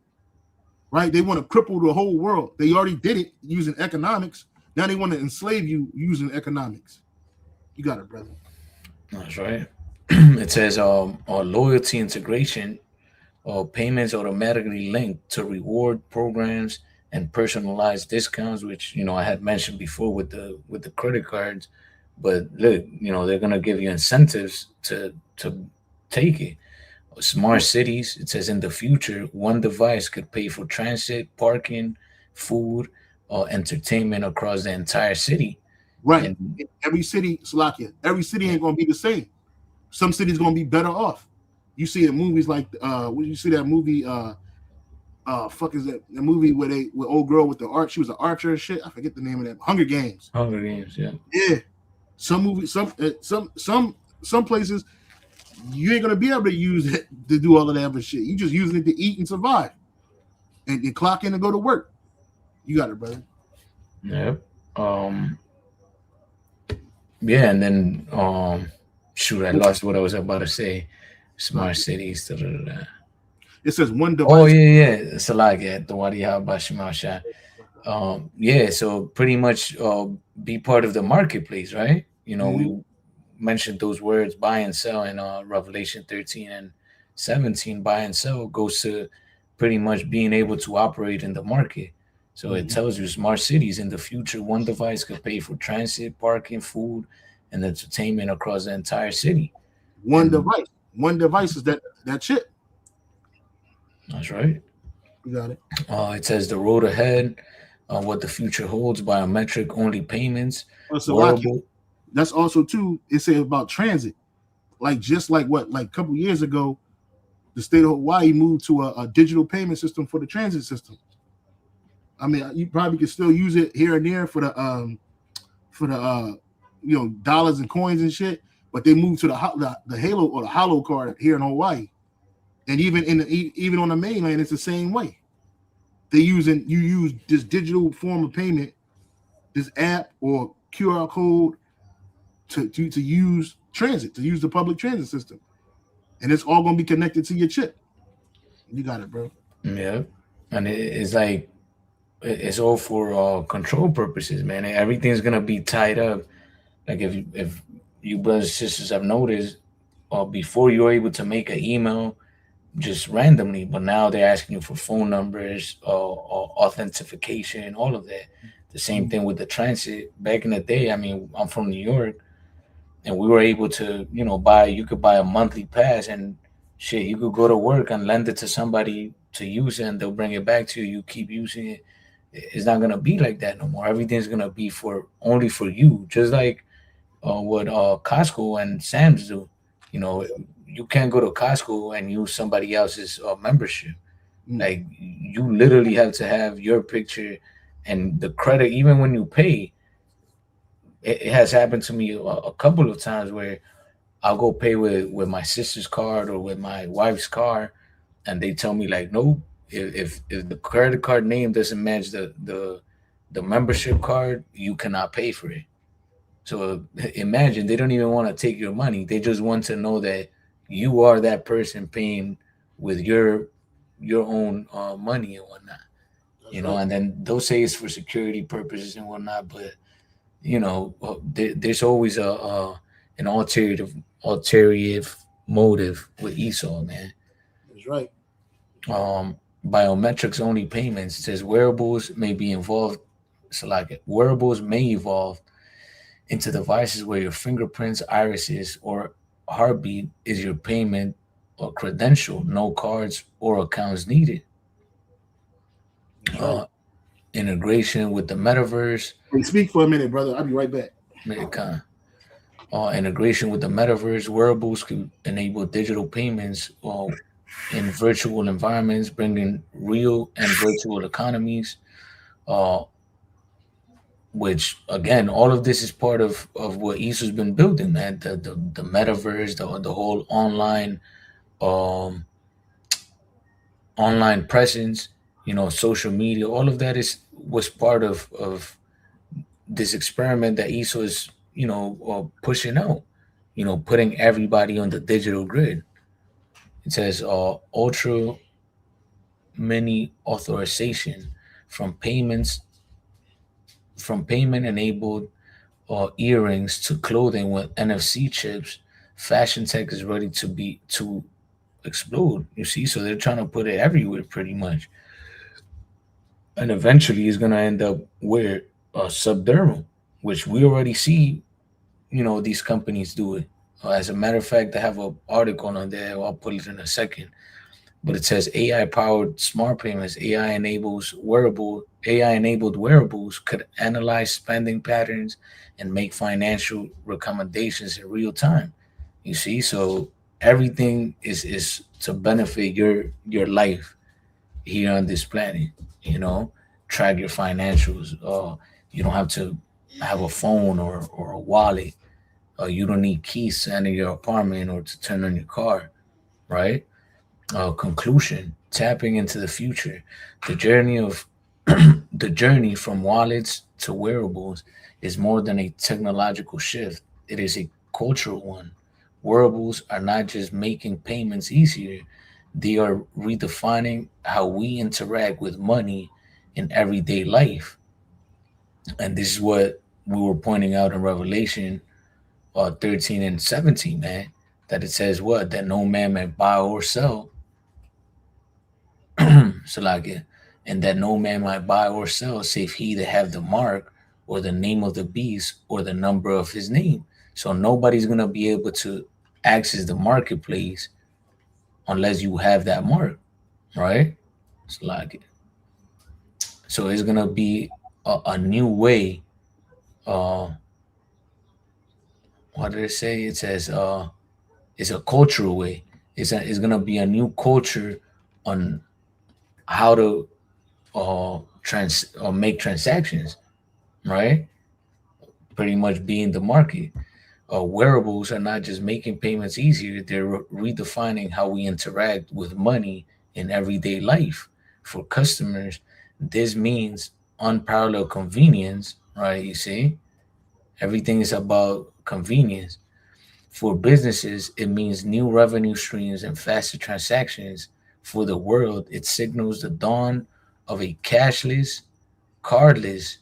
right? They want to cripple the whole world. They already did it using economics. Now they want to enslave you using economics. You got it, brother. That's right. It says, loyalty integration payments automatically linked to reward programs and personalized discounts, which I had mentioned before with the credit cards. But look, they're gonna give you incentives to take it. Smart cities. It says in the future, one device could pay for transit, parking, food, entertainment across the entire city. Right. And Every city, Slovakia, every city ain't gonna be the same. Some cities gonna be better off. You see in movies like you see that movie fuck is that the movie where old girl with the art, she was an archer and shit. I forget the name of that. Hunger Games. Hunger Games, yeah. Yeah. Some movies, some places you ain't gonna be able to use it to do all of that other shit. You just using it to eat and survive. And clock in and go to work. You got it, brother. Yep. Yeah, and then shoot, I lost what I was about to say. Smart cities. Da, da, da, da. It says one device. Oh yeah. Salaga, the Wadiha Bashimasha. Yeah, so pretty much be part of the marketplace, right? We mentioned those words buy and sell in Revelation 13 and 17. Buy and sell goes to pretty much being able to operate in the market. So it tells you smart cities in the future, one device could pay for transit, parking, food, and entertainment across the entire city. One device is that chip. That's right. You got it. It says the road ahead, what the future holds, biometric only payments. That's also too. It says about transit, like a couple years ago, the state of Hawaii moved to a digital payment system for the transit system. I mean, you probably could still use it here and there for the dollars and coins and shit, but they moved to the Halo or the Hollow card here in Hawaii, and even on the mainland, it's the same way. You use this digital form of payment, this app or QR code to use transit, to use the public transit system, and it's all going to be connected to your chip. You got it, bro. Yeah, and it's like it's all for control purposes, man. Everything's gonna be tied up. Like if you brothers and sisters have noticed, before you were able to make an email just randomly, but now they're asking you for phone numbers, or authentication, all of that. The same thing with the transit. Back in the day, I mean, I'm from New York, and we were able to, buy. You could buy a monthly pass, and shit, you could go to work and lend it to somebody to use, it, and they'll bring it back to you. You keep using it. It's not gonna be like that no more. Everything's gonna be for only for you, just like what Costco and Sam's do. You know, you can't go to Costco and use somebody else's membership. Mm. Like you literally have to have your picture and the credit. Even when you pay, it has happened to me a couple of times where I'll go pay with my sister's card or with my wife's card, and they tell me like, no, if the credit card name doesn't match the membership card, you cannot pay for it. So imagine they don't even want to take your money. They just want to know that you are that person paying with your own money and whatnot. That's right. And then they'll say it's for security purposes and whatnot. But there's always an ulterior motive with Esau, man. That's right. Biometrics only payments. It says wearables may be involved. So like wearables may evolve into devices where your fingerprints, irises, or heartbeat is your payment or credential. No cards or accounts needed. That's right. Integration with the metaverse. Hey, speak for a minute, brother. I'll be right back. Integration with the metaverse. Wearables can enable digital payments in virtual environments, bringing real and virtual economies. Uh, which again, all of this is part of what Isu's been building, man. The metaverse, the whole um online presence, social media, all of that is was part of this experiment that Isu is, pushing out, putting everybody on the digital grid. It says ultra mini authorization from payments from payment enabled earrings to clothing with NFC chips. Fashion tech is ready to explode. You see, so they're trying to put it everywhere, pretty much, and eventually it's gonna end up where subdermal, which we already see. These companies do it. As a matter of fact, I have an article on there. I'll put it in a second. But it says AI powered smart payments, AI enabled wearables could analyze spending patterns and make financial recommendations in real time. You see, so everything is to benefit your life here on this planet. You know, track your financials. You don't have to have a phone or a wallet. You don't need keys to enter your apartment or to turn on your car, right? Conclusion: tapping into the future. The journey of the journey from wallets to wearables is more than a technological shift. It is a cultural one. Wearables are not just making payments easier; they are redefining how we interact with money in everyday life. And this is what we were pointing out in Revelation 13 and 17, man. That it says what? That no man may buy or sell Salakia, and that no man might buy or sell save he that have the mark or the name of the beast or the number of his name. So nobody's gonna be able to access the marketplace unless you have that mark, right? Salakia. So it's gonna be a new way. Uh, what did it say? It says it's a cultural way. It's gonna be a new culture on how to trans or make transactions, right? Pretty much being the market. Wearables are not just making payments easier, they're redefining how we interact with money in everyday life. For customers, this means unparalleled convenience, right? You see, everything is about convenience. For businesses, it means new revenue streams and faster transactions. for the world, it signals the dawn of a cashless, cardless,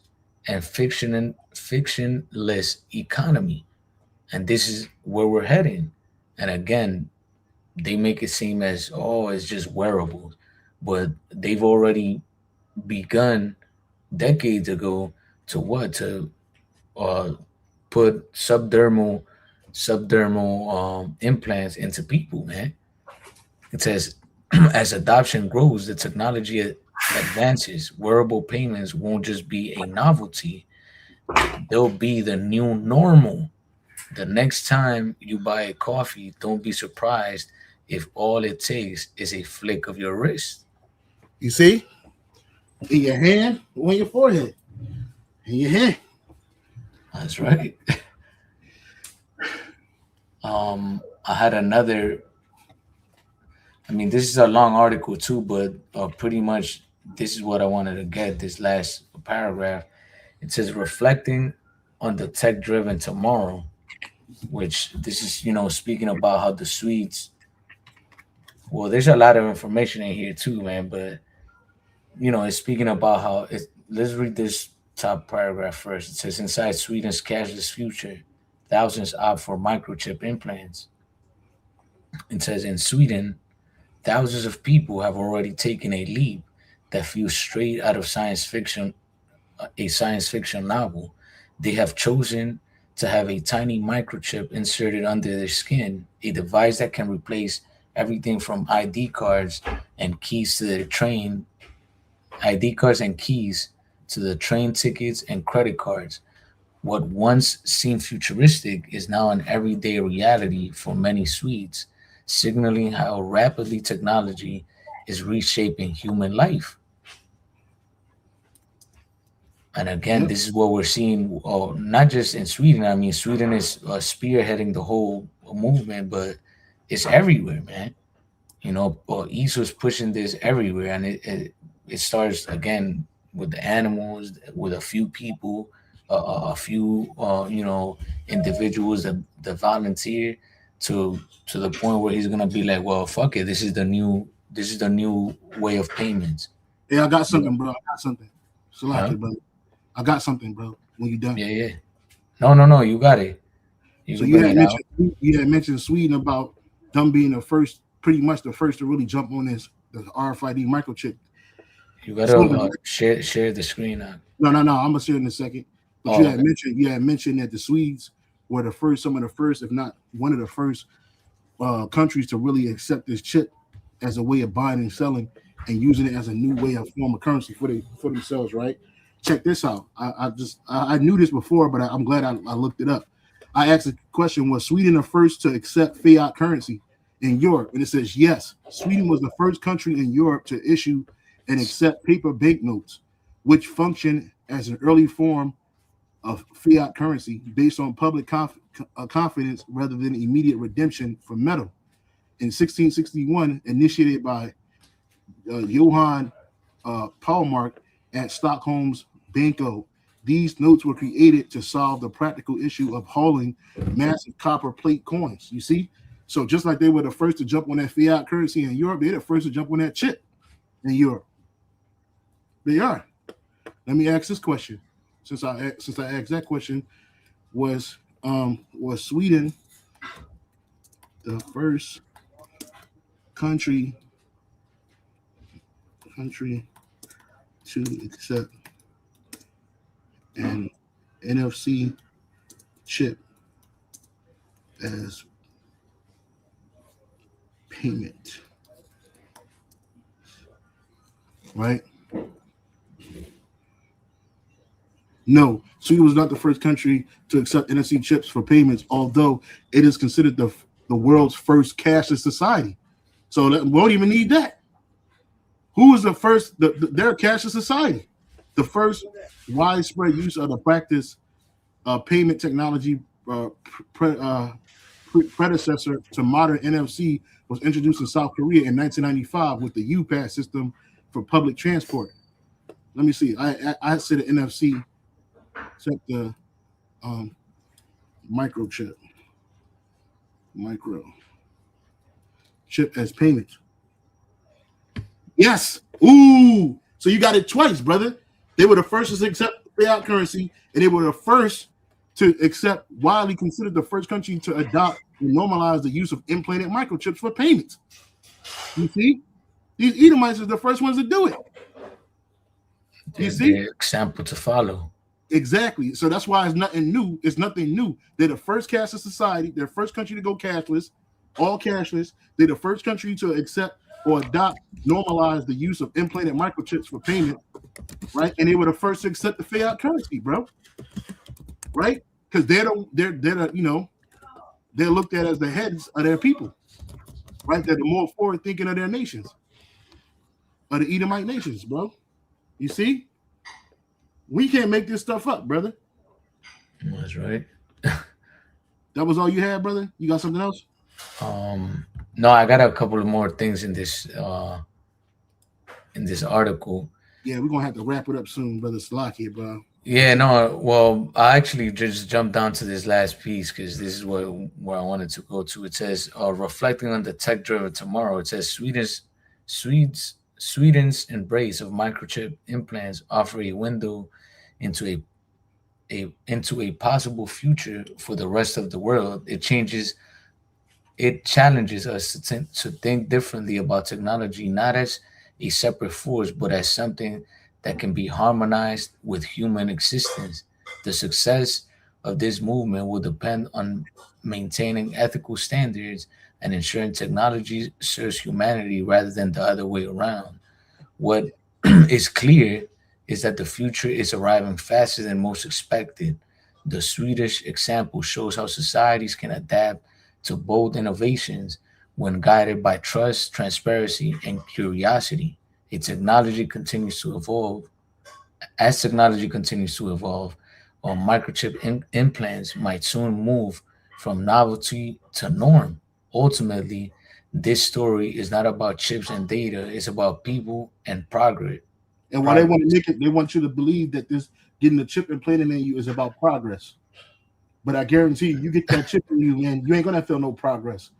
and fictionless economy. And this is where we're heading. And again, they make it seem as, oh, it's just wearables, but they've already begun decades ago to what, to uh, put subdermal implants into people, man. It says as adoption grows, the technology advances. Wearable payments won't just be a novelty; they'll be the new normal. The next time you buy a coffee, don't be surprised if all it takes is a flick of your wrist. You see, in your hand or on your forehead, in your hand. That's right. I had another. I mean, this is a long article too, but pretty much this is what I wanted to get. This last paragraph. It says reflecting on the tech-driven tomorrow, which this is speaking about how the Swedes. Well, there's a lot of information in here too, man. But it's speaking about how it. Let's read this top paragraph first. It says inside Sweden's cashless future, thousands opt for microchip implants. It says in Sweden, thousands of people have already taken a leap that feels straight out of a science fiction novel. They have chosen to have a tiny microchip inserted under their skin, a device that can replace everything from and keys to their train, ID cards and keys to the train tickets and credit cards. What once seemed futuristic is now an everyday reality for many Swedes, signaling how rapidly technology is reshaping human life. And again, Yep. this is what we're seeing, not just in Sweden. I mean, Sweden is spearheading the whole movement, but it's everywhere, man. East was pushing this everywhere, and it starts again with the animals, with a few people, a few individuals that volunteer to the point where he's gonna be like, well, fuck it, this is the new way of payments. Yeah, I got Yeah. something, bro. I got something. Huh? Salaki, bro. I got something, bro. When you done. Yeah, yeah. No, you got it. You So can bring it out. you had mentioned Sweden about them being the first, pretty much the first to really jump on this the RFID microchip. You gotta So share the screen out. no. I'm gonna say it in a second. But Oh, okay. you had mentioned that the Swedes were the first, some of the first, if not one of the first countries to really accept this chip as a way of buying and selling and using it as a new way of form of currency for themselves, right? Check this out. I knew this before, but I'm glad I looked it up. I asked the question: was Sweden the first to accept fiat currency in Europe? And it says yes. Sweden was the first country in Europe to issue and accept paper banknotes, which function as an early form of fiat currency based on public confidence rather than immediate redemption for metal. In 1661, initiated by Johann Paulmark at Stockholm's Banco, these notes were created to solve the practical issue of hauling massive copper plate coins. You see? So just like they were the first to jump on that fiat currency in Europe, they're the first to jump on that chip in Europe. They are. Let me ask this question. Since I asked that question, was Sweden the first country to accept an NFC chip as payment, right? No, Sweden was not the first country to accept NFC chips for payments, although it is considered the world's first cashless society. So we won't even need that. Who was the first? Their cashless society, the first widespread use of the practice payment technology predecessor to modern NFC was introduced in South Korea in 1995 with the U-Pass system for public transport. Let me see. I said the NFC set the microchip as payment. Yes. Ooh. So you got it twice, brother. They were the first to accept fiat currency, and they were the first to accept, widely considered the first country to adopt and normalize the use of implanted microchips for payments. You see, these Edomites are the first ones to do it. You see, the example to follow. exactly. So that's why it's nothing new. It's nothing new. They're the first cashless society. They're the first country to go cashless, all cashless. They're the first country to accept or adopt, normalize the use of implanted microchips for payment, right? And they were the first to accept the fiat currency, bro. Right? Because they're looked at as the heads of their people, right? They're the more forward thinking of their nations, of the Edomite nations, bro. You see, we can't make this stuff up, brother. That's right. That was all you had, brother? You got something else? No, I got a couple of more things in this article. Yeah, we're gonna have to wrap it up soon, brother Slock here, bro. Yeah, no, well, I actually just jumped down to this last piece because this is where I wanted to go to. It says, reflecting on the tech-driven tomorrow, it says Sweden's embrace of microchip implants offer a window into a possible future for the rest of the world. It challenges us to think differently about technology, not as a separate force, but as something that can be harmonized with human existence. The success of this movement will depend on maintaining ethical standards and ensuring technology serves humanity rather than the other way around. What is clear is that the future is arriving faster than most expected. The Swedish example shows how societies can adapt to bold innovations when guided by trust, transparency, and curiosity. Its technology continues to evolve. As technology continues to evolve, microchip implants might soon move from novelty to norm. Ultimately, this story is not about chips and data; it's about people and progress. And why they want to make it, they want you to believe that this getting the chip implanted in you is about progress. But I guarantee you get that chip in you, man, you ain't gonna feel no progress.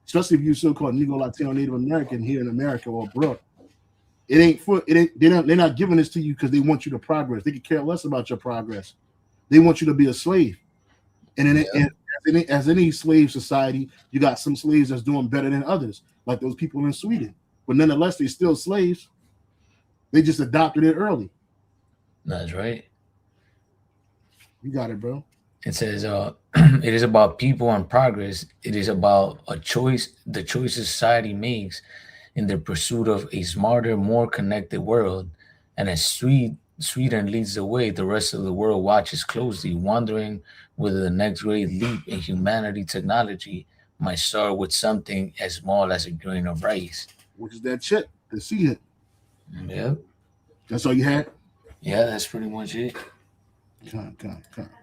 Especially if you so-called Negro, Latino, Native American here in America or abroad. It ain't for it. Ain't, they're not giving this to you because they want you to progress. They could care less about your progress. They want you to be a slave. And as any slave society, you got some slaves that's doing better than others, like those people in Sweden. But nonetheless, they're still slaves. They just adopted it early. That's right. You got it, bro. It says, it is about people and progress. It is about the choices society makes in the pursuit of a smarter, more connected world. And as Sweden leads the way, the rest of the world watches closely, wondering whether the next great leap in humanity technology might start with something as small as a grain of rice. Which is that chip, the seed. Yep. That's all you had? Yeah, that's pretty much it.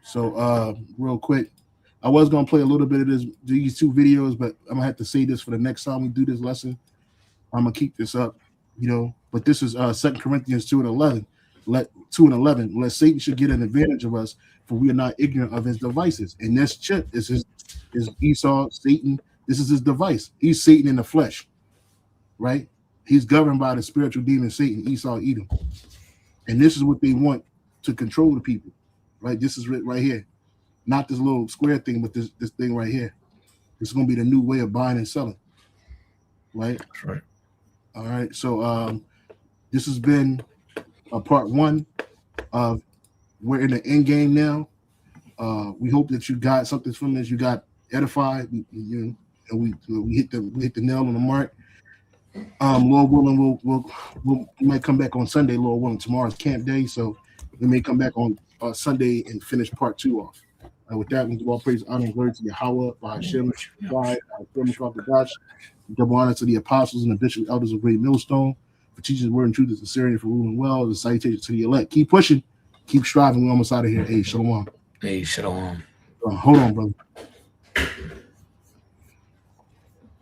So, real quick, I was gonna play a little bit of these two videos, but I'm gonna have to say this for the next time we do this lesson. I'm gonna keep this up, But this is 2 Corinthians 2:11. Let Satan should get an advantage of us, for we are not ignorant of his devices. And this chip is Esau, Satan. This is his device. He's Satan in the flesh, right? He's governed by the spiritual demon Satan, Esau, Edom. And this is what they want to control the people, right? This is right here. Not this little square thing, but this thing right here. This is going to be the new way of buying and selling, right? That's right. All right. So this has been part 1 of We're in the End Game Now. We hope that you got something from this. You got edified, and we hit the nail on the mark. Lord willing, we might come back on Sunday. Lord willing, tomorrow's camp day, so we may come back on Sunday and finish part 2 off. With that, we give all praise, honor, and glory to Yahweh, by Hashem, by Prophet Gosh. Double honor to the apostles and the bishop elders of Great Millstone for teaching the word and truth and sincerity, for ruling well. The salutation to the elect. Keep pushing, keep striving. We're almost out of here. Hey, shalom. Hey, shalom. Hold on, brother.